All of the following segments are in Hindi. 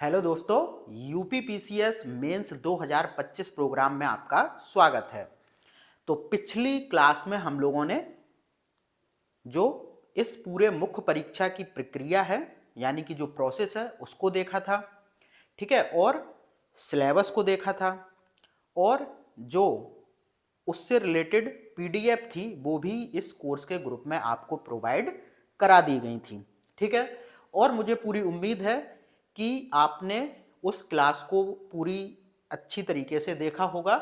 हेलो दोस्तों, यूपी पीसीएस मेंस 2025 प्रोग्राम में आपका स्वागत है। तो पिछली क्लास में हम लोगों ने जो इस पूरे मुख्य परीक्षा की प्रक्रिया है यानी कि जो प्रोसेस है उसको देखा था, ठीक है, और सिलेबस को देखा था और जो उससे रिलेटेड पीडीएफ थी वो भी इस कोर्स के ग्रुप में आपको प्रोवाइड करा दी गई थी, ठीक है। और मुझे पूरी उम्मीद है कि आपने उस क्लास को पूरी अच्छी तरीके से देखा होगा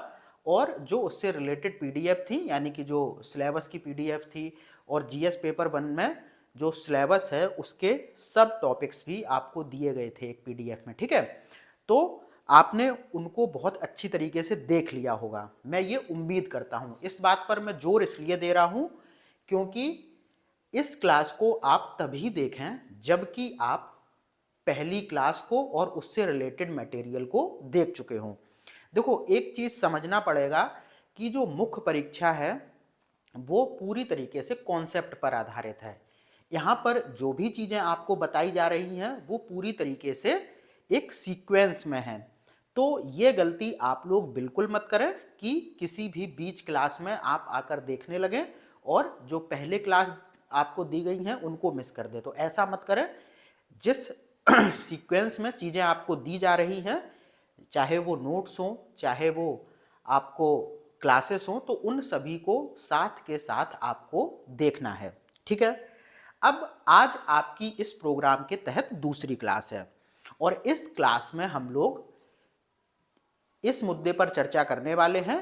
और जो उससे रिलेटेड पीडीएफ थी यानी कि जो सिलेबस की पीडीएफ थी और जीएस पेपर 1 में जो सिलेबस है उसके सब टॉपिक्स भी आपको दिए गए थे एक पीडीएफ में, ठीक है। तो आपने उनको बहुत अच्छी तरीके से देख लिया होगा, मैं ये उम्मीद करता हूँ। इस बात पर मैं जोर इसलिए दे रहा हूँ क्योंकि इस क्लास को आप तभी देखें जबकि आप पहली क्लास को और उससे रिलेटेड मटेरियल को देख चुके हों। देखो, एक चीज़ समझना पड़ेगा कि जो मुख्य परीक्षा है वो पूरी तरीके से कॉन्सेप्ट पर आधारित है। यहाँ पर जो भी चीज़ें आपको बताई जा रही हैं वो पूरी तरीके से एक सीक्वेंस में है। तो ये गलती आप लोग बिल्कुल मत करें कि किसी भी बीच क्लास में आप आकर देखने लगें और जो पहले क्लास आपको दी गई हैं उनको मिस कर दे। तो ऐसा मत करें। जिस सीक्वेंस में चीज़ें आपको दी जा रही हैं, चाहे वो नोट्स हों चाहे वो आपको क्लासेस हों, तो उन सभी को साथ के साथ आपको देखना है, ठीक है। अब आज आपकी इस प्रोग्राम के तहत दूसरी क्लास है और इस क्लास में हम लोग इस मुद्दे पर चर्चा करने वाले हैं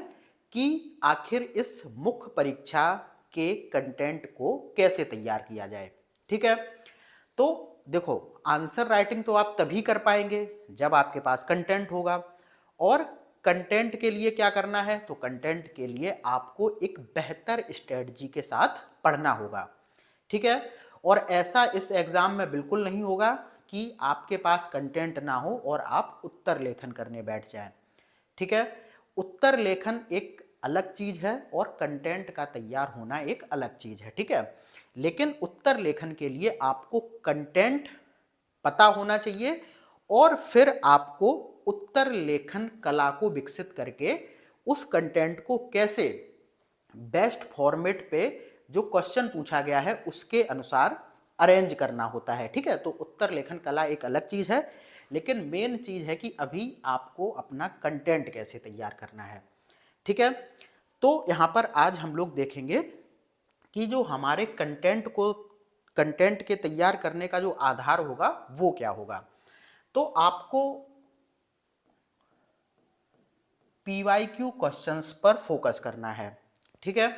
कि आखिर इस मुख्य परीक्षा के कंटेंट को कैसे तैयार किया जाए, ठीक है। तो देखो, आंसर राइटिंग तो आप तभी कर पाएंगे जब आपके पास कंटेंट होगा और कंटेंट के लिए क्या करना है, तो कंटेंट के लिए आपको एक बेहतर स्ट्रेटजी के साथ पढ़ना होगा, ठीक है। और ऐसा इस एग्जाम में बिल्कुल नहीं होगा कि आपके पास कंटेंट ना हो और आप उत्तर लेखन करने बैठ जाएं, ठीक है। उत्तर लेखन एक अलग चीज है और कंटेंट का तैयार होना एक अलग चीज है, ठीक है। लेकिन उत्तर लेखन के लिए आपको कंटेंट पता होना चाहिए और फिर आपको उत्तर लेखन कला को विकसित करके उस कंटेंट को कैसे बेस्ट फॉर्मेट पे जो क्वेश्चन पूछा गया है उसके अनुसार अरेंज करना होता है, ठीक है। तो उत्तर लेखन कला एक अलग चीज है, लेकिन मेन चीज है कि अभी आपको अपना कंटेंट कैसे तैयार करना है, ठीक है। तो यहां पर आज हम लोग देखेंगे कि जो हमारे कंटेंट के तैयार करने का जो आधार होगा वो क्या होगा। तो आपको पीवाईक्यू क्वेश्चंस पर फोकस करना है, ठीक है।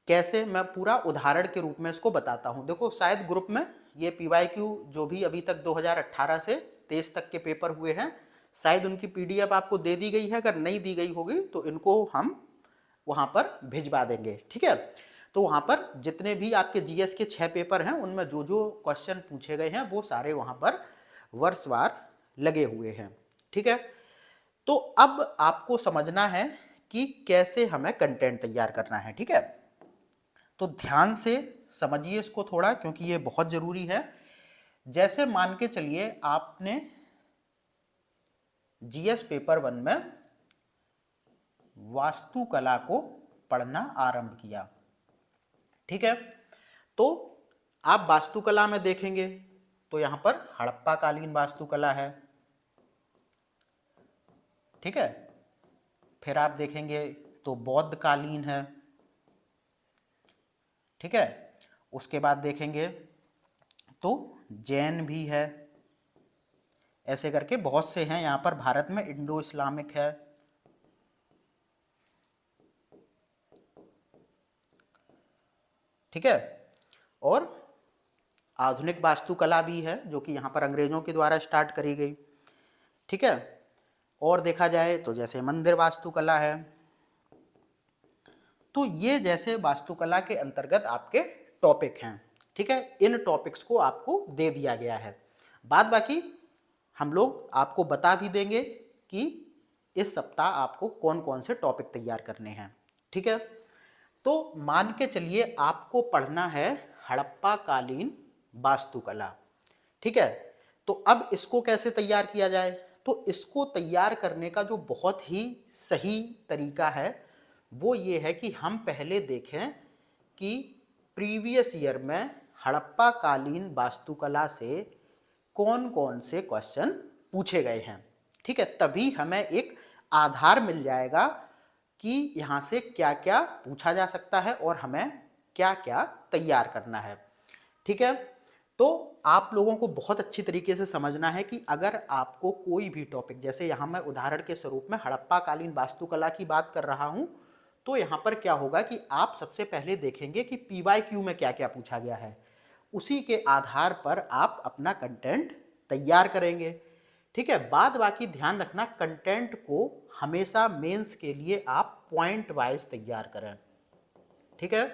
कैसे, मैं पूरा उदाहरण के रूप में इसको बताता हूं। देखो, शायद ग्रुप में ये पीवाईक्यू जो भी अभी तक 2018 से 23 तक के पेपर हुए हैं, शायद उनकी पीडीएफ आपको दे दी गई है। अगर नहीं दी गई होगी तो इनको हम वहां पर भिजवा देंगे, ठीक है। तो वहां पर जितने भी आपके जीएस के 6 पेपर हैं उनमें जो जो क्वेश्चन पूछे गए हैं वो सारे वहां पर वर्षवार लगे हुए हैं, ठीक है। तो अब आपको समझना है कि कैसे हमें कंटेंट तैयार करना है, ठीक है। तो ध्यान से समझिए इसको थोड़ा, क्योंकि ये बहुत जरूरी है। जैसे मान के चलिए आपने जीएस पेपर 1 में वास्तुकला को पढ़ना आरंभ किया, ठीक है। तो आप वास्तुकला में देखेंगे तो यहां पर हड़प्पा कालीन वास्तुकला है, ठीक है। फिर आप देखेंगे तो बौद्ध कालीन है, ठीक है। उसके बाद देखेंगे तो जैन भी है। ऐसे करके बहुत से हैं यहाँ पर। भारत में इंडो इस्लामिक है, ठीक है। और आधुनिक वास्तुकला भी है जो कि यहाँ पर अंग्रेजों के द्वारा स्टार्ट करी गई, ठीक है। और देखा जाए तो जैसे मंदिर वास्तुकला है। तो ये जैसे वास्तुकला के अंतर्गत आपके टॉपिक हैं, ठीक है। इन टॉपिक्स को आपको दे दिया गया है। बाद बाकी हम लोग आपको बता भी देंगे कि इस सप्ताह आपको कौन कौन से टॉपिक तैयार करने हैं, ठीक है। तो मान के चलिए आपको पढ़ना है हड़प्पा कालीन वास्तुकला, ठीक है। तो अब इसको कैसे तैयार किया जाए? तो इसको तैयार करने का जो बहुत ही सही तरीका है वो ये है कि हम पहले देखें कि प्रीवियस ईयर में हड़प्पा कालीन वास्तुकला से कौन कौन से क्वेश्चन पूछे गए हैं। ठीक है, तभी हमें एक आधार मिल जाएगा कि यहाँ से क्या क्या पूछा जा सकता है और हमें क्या क्या तैयार करना है। ठीक है, तो आप लोगों को बहुत अच्छी तरीके से समझना है कि अगर आपको कोई भी टॉपिक, जैसे यहाँ मैं उदाहरण के स्वरूप में हड़प्पा कालीन वास्तुकला की बात कर रहा हूँ, तो यहाँ पर क्या होगा कि आप सबसे पहले देखेंगे कि पीवाईक्यू में क्या क्या पूछा गया है, उसी के आधार पर आप अपना कंटेंट तैयार करेंगे। ठीक है, बाद बाकी ध्यान रखना, कंटेंट को हमेशा मेंस के लिए आप पॉइंट वाइज तैयार करें। ठीक है,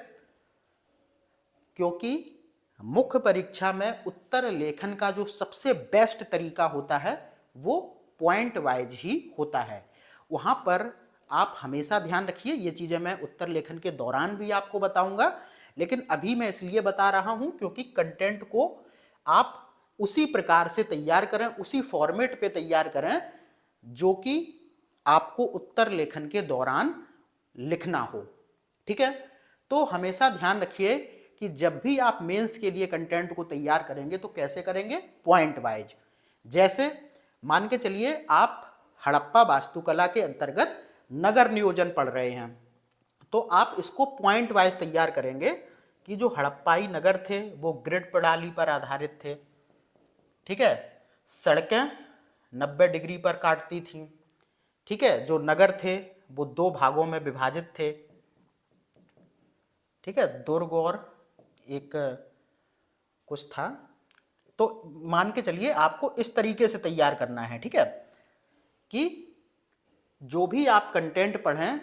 क्योंकि मुख्य परीक्षा में उत्तर लेखन का जो सबसे बेस्ट तरीका होता है वो पॉइंट वाइज ही होता है। वहां पर आप हमेशा ध्यान रखिए, ये चीजें मैं उत्तर लेखन के दौरान भी आपको बताऊंगा, लेकिन अभी मैं इसलिए बता रहा हूं क्योंकि कंटेंट को आप उसी प्रकार से तैयार करें, उसी फॉर्मेट पे तैयार करें जो कि आपको उत्तर लेखन के दौरान लिखना हो। ठीक है, तो हमेशा ध्यान रखिए कि जब भी आप मेंस के लिए कंटेंट को तैयार करेंगे तो कैसे करेंगे, पॉइंट वाइज। जैसे मान के चलिए आप हड़प्पा वास्तुकला के अंतर्गत नगर नियोजन पढ़ रहे हैं, तो आप इसको पॉइंट वाइज तैयार करेंगे कि जो हड़प्पाई नगर थे वो ग्रिड प्रणाली पर आधारित थे। ठीक है, सड़कें 90 डिग्री पर काटती थीं। ठीक है, जो नगर थे वो 2 भागों में विभाजित थे। ठीक है, दुर्ग और एक कुछ था, तो मान के चलिए आपको इस तरीके से तैयार करना है। ठीक है, कि जो भी आप कंटेंट पढ़ें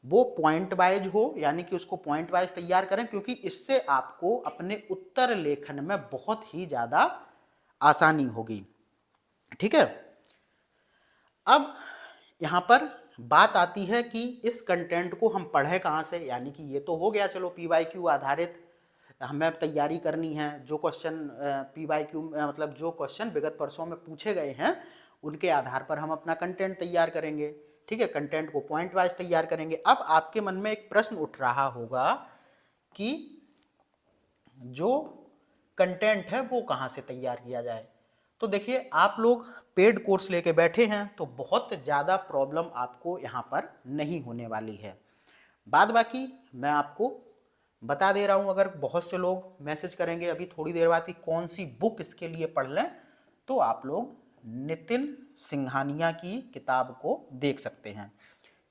वो पॉइंट वाइज हो, यानी कि उसको पॉइंट वाइज तैयार करें, क्योंकि इससे आपको अपने उत्तर लेखन में बहुत ही ज्यादा आसानी होगी। ठीक है, अब यहां पर बात आती है कि इस कंटेंट को हम पढ़े कहां से, यानी कि ये तो हो गया चलो पीवाईक्यू आधारित हमें तैयारी करनी है, जो क्वेश्चन पीवाईक्यू मतलब जो क्वेश्चन विगत वर्षों में पूछे गए हैं उनके आधार पर हम अपना कंटेंट तैयार करेंगे। ठीक है, कंटेंट को पॉइंट वाइज तैयार करेंगे। अब आपके मन में एक प्रश्न उठ रहा होगा कि जो कंटेंट है वो कहाँ से तैयार किया जाए। तो देखिए, आप लोग पेड कोर्स लेके बैठे हैं तो बहुत ज़्यादा प्रॉब्लम आपको यहाँ पर नहीं होने वाली है। बाद बाकी मैं आपको बता दे रहा हूँ, अगर बहुत से लोग मैसेज करेंगे अभी थोड़ी देर बाद कि कौन सी बुक इसके लिए पढ़ लें, तो आप लोग नितिन सिंघानिया की किताब को देख सकते हैं।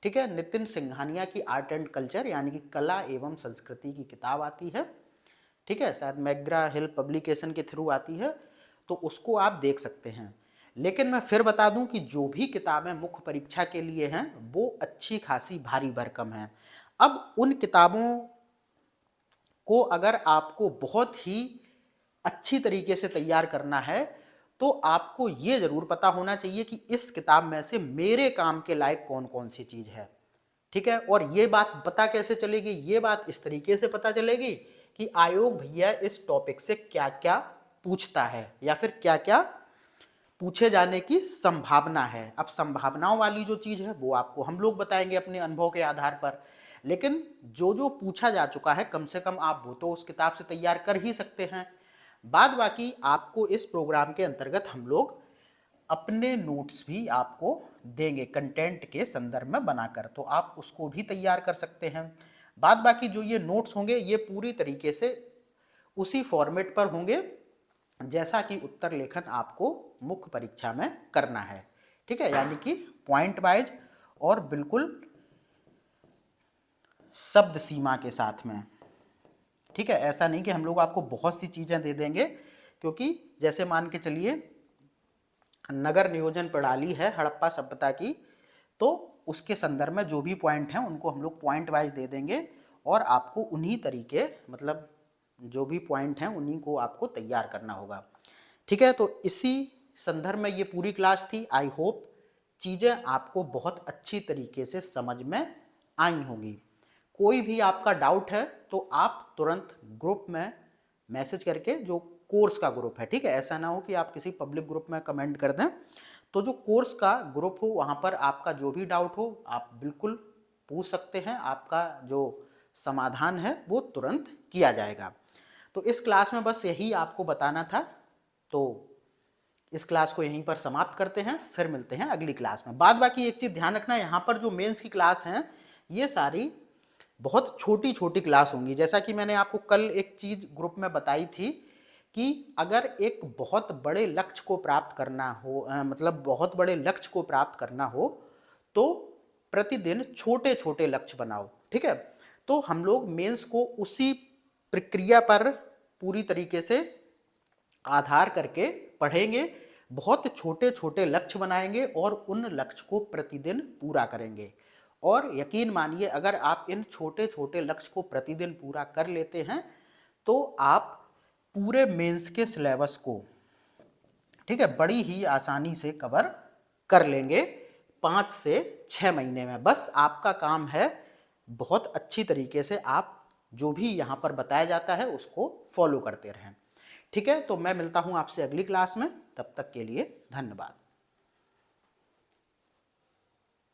ठीक है, नितिन सिंघानिया की आर्ट एंड कल्चर यानी कि कला एवं संस्कृति की किताब आती है। ठीक है, शायद मैग्रा हिल पब्लिकेशन के थ्रू आती है, तो उसको आप देख सकते हैं। लेकिन मैं फिर बता दूं कि जो भी किताबें मुख्य परीक्षा के लिए हैं वो अच्छी खासी भारी भरकम हैं। अब उन किताबों को अगर आपको बहुत ही अच्छी तरीके से तैयार करना है तो आपको ये जरूर पता होना चाहिए कि इस किताब में से मेरे काम के लायक कौन कौन सी चीज है। ठीक है, और ये बात पता कैसे चलेगी, ये बात इस तरीके से पता चलेगी कि आयोग भैया इस टॉपिक से क्या क्या पूछता है या फिर क्या क्या पूछे जाने की संभावना है। अब संभावनाओं वाली जो चीज है वो आपको हम लोग बताएंगे अपने अनुभव के आधार पर, लेकिन जो जो पूछा जा चुका है कम से कम आप वो तो उस किताब से तैयार कर ही सकते हैं। बाद बाकी आपको इस प्रोग्राम के अंतर्गत हम लोग अपने नोट्स भी आपको देंगे कंटेंट के संदर्भ में बनाकर, तो आप उसको भी तैयार कर सकते हैं। बाद बाकी जो ये नोट्स होंगे ये पूरी तरीके से उसी फॉर्मेट पर होंगे जैसा कि उत्तर लेखन आपको मुख्य परीक्षा में करना है। ठीक है, यानी कि पॉइंट वाइज और बिल्कुल शब्द सीमा के साथ में। ठीक है, ऐसा नहीं कि हम लोग आपको बहुत सी चीजें दे देंगे, क्योंकि जैसे मान के चलिए नगर नियोजन प्रणाली है हड़प्पा सभ्यता की, तो उसके संदर्भ में जो भी पॉइंट हैं उनको हम लोग पॉइंट वाइज दे देंगे और आपको उन्हीं तरीके मतलब जो भी पॉइंट हैं उन्हीं को आपको तैयार करना होगा। ठीक है, तो इसी संदर्भ में ये पूरी क्लास थी। आई होप चीज़ें आपको बहुत अच्छी तरीके से समझ में आई होंगी। कोई भी आपका डाउट है तो आप तुरंत ग्रुप में मैसेज करके जो कोर्स का ग्रुप है, ठीक है। ऐसा ना हो कि आप किसी पब्लिक ग्रुप में कमेंट कर दें। तो जो कोर्स का ग्रुप हो वहाँ पर आपका जो भी डाउट हो आप बिल्कुल पूछ सकते हैं, आपका जो समाधान है वो तुरंत किया जाएगा। तो इस क्लास में बस यही आपको बताना था। तो इस क्लास को यहीं पर समाप्त करते हैं, फिर मिलते हैं अगली क्लास में। बाद बाकी एक चीज़ ध्यान रखना, यहाँ पर जो मेंस की क्लास हैं ये सारी बहुत छोटी छोटी क्लास होंगी। जैसा कि मैंने आपको कल एक चीज़ ग्रुप में बताई थी कि अगर एक बहुत बड़े लक्ष्य को प्राप्त करना हो, मतलब बहुत बड़े लक्ष्य को प्राप्त करना हो तो प्रतिदिन छोटे छोटे लक्ष्य बनाओ, ठीक है। तो हम लोग मेंस को उसी प्रक्रिया पर पूरी तरीके से आधार करके पढ़ेंगे, बहुत छोटे छोटे लक्ष्य बनाएंगे और उन लक्ष्य को प्रतिदिन पूरा करेंगे। और यकीन मानिए अगर आप इन छोटे छोटे लक्ष्य को प्रतिदिन पूरा कर लेते हैं तो आप पूरे मेंस के सिलेबस को, ठीक है, बड़ी ही आसानी से कवर कर लेंगे 5 से 6 महीने में। बस आपका काम है बहुत अच्छी तरीके से आप जो भी यहाँ पर बताया जाता है उसको फॉलो करते रहें, ठीक है। तो मैं मिलता हूँ आपसे अगली क्लास में, तब तक के लिए धन्यवाद।